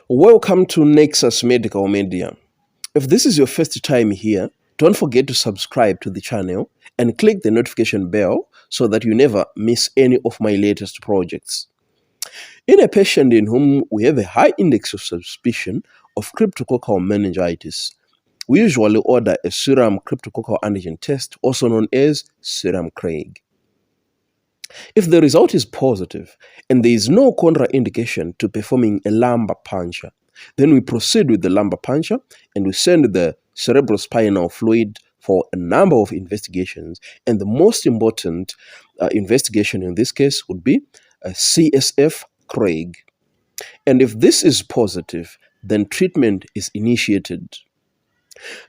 Welcome to Nexus Medical Media. If this is your first time here, don't forget to subscribe to the channel and click the notification bell so that you never miss any of my latest projects. In a patient in whom we have a high index of suspicion of cryptococcal meningitis, we usually order a serum cryptococcal antigen test, also known as serum Craig. If the result is positive and there is no contraindication to performing a lumbar puncture, then we proceed with the lumbar puncture and we send the cerebrospinal fluid for a number of investigations. And the most important investigation in this case would be a CSF Craig. And if this is positive, then treatment is initiated.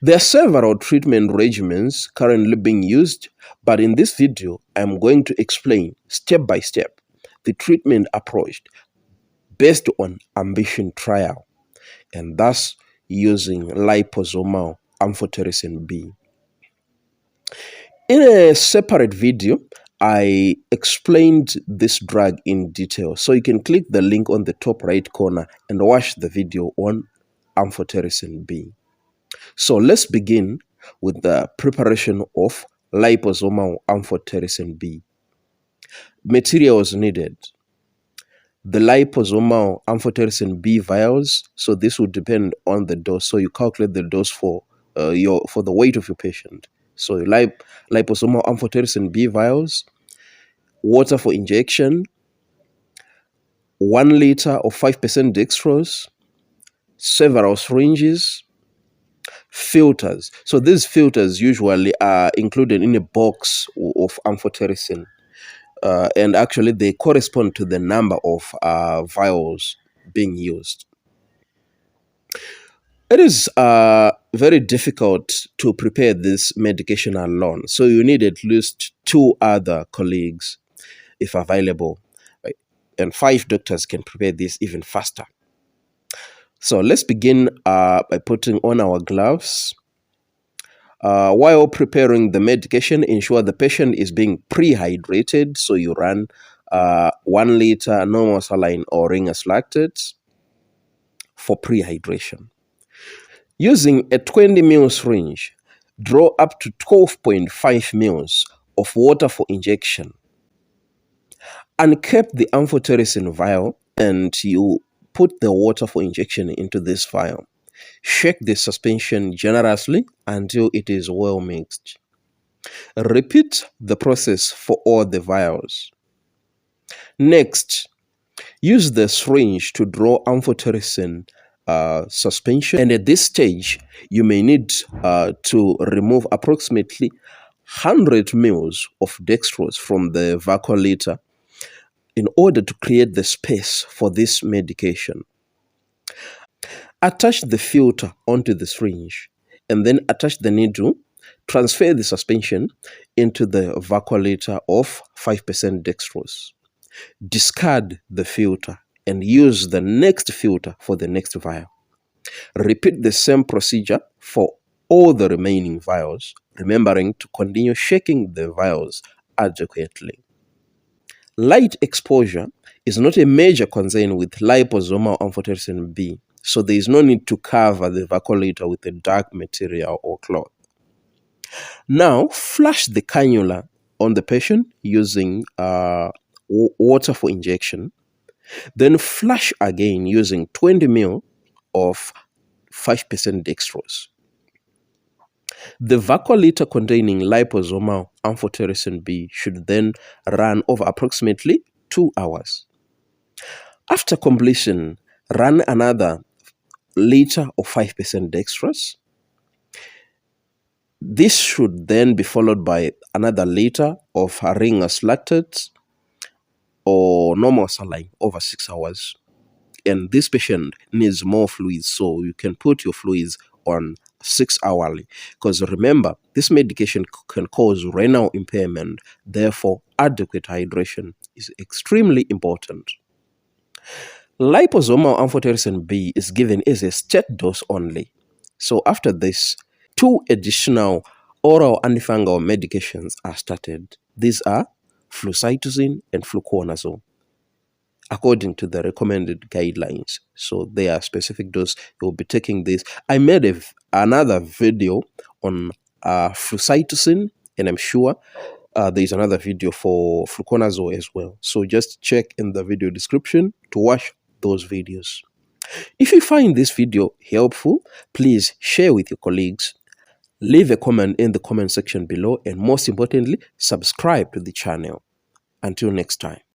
There are several treatment regimens currently being used, but in this video, I'm going to explain step by step the treatment approach based on ambition trial, and thus using liposomal amphotericin B. In a separate video, I explained this drug in detail, so you can click the link on the top right corner and watch the video on amphotericin B. So let's begin with the preparation of liposomal amphotericin B. Materials needed: the liposomal amphotericin B vials. So this would depend on the dose. So you calculate the dose for the weight of your patient. So liposomal amphotericin B vials, water for injection, 1 liter of 5% dextrose, several syringes, filters. So these filters usually are included in a box of amphotericin, and actually they correspond to the number of vials being used. It is very difficult to prepare this medication alone, so you need at least 2 other colleagues if available, right? And 5 doctors can prepare this even faster. So let's begin by putting on our gloves. While preparing the medication, ensure the patient is being pre-hydrated. So you run 1 liter normal saline or Ringer's lactate for pre-hydration. Using a 20 ml syringe, draw up to 12.5 ml of water for injection. Uncap the amphotericin vial and you put the water for injection into this vial. Shake the suspension generously until it is well mixed. Repeat the process for all the vials. Next, use the syringe to draw amphotericin suspension, and at this stage, you may need to remove approximately 100 ml of dextrose from the vacuolator in order to create the space for this medication. Attach the filter onto the syringe and then attach the needle. Transfer the suspension into the vacuolator of 5% dextrose. Discard the filter and use the next filter for the next vial. Repeat the same procedure for all the remaining vials, remembering to continue shaking the vials adequately. Light exposure is not a major concern with liposomal amphotericin B, so there is no need to cover the vacuolator with a dark material or cloth. Now, flush the cannula on the patient using water for injection. Then flush again using 20 ml of 5% dextrose. The vacuolator containing liposomal amphotericin B should then run over approximately 2 hours. After completion, run another liter of 5% dextrose. This should then be followed by another liter of Ringer's lactate or normal saline over 6 hours. And this patient needs more fluids, so you can put your fluids on 6 hourly, because remember, this medication can cause renal impairment. Therefore, adequate hydration is extremely important. Liposomal amphotericin B is given as a state dose only. So after this, 2 additional oral antifungal medications are started. These are flucystosine and fluconazole. according to the recommended guidelines. So there are specific dose you'll be taking this. I made another video on flucystosine, and I'm sure there's another video for fluconazole as well. So just check in the video description to watch those videos. If you find this video helpful, please share with your colleagues. Leave a comment in the comment section below, and most importantly, subscribe to the channel. Until next time.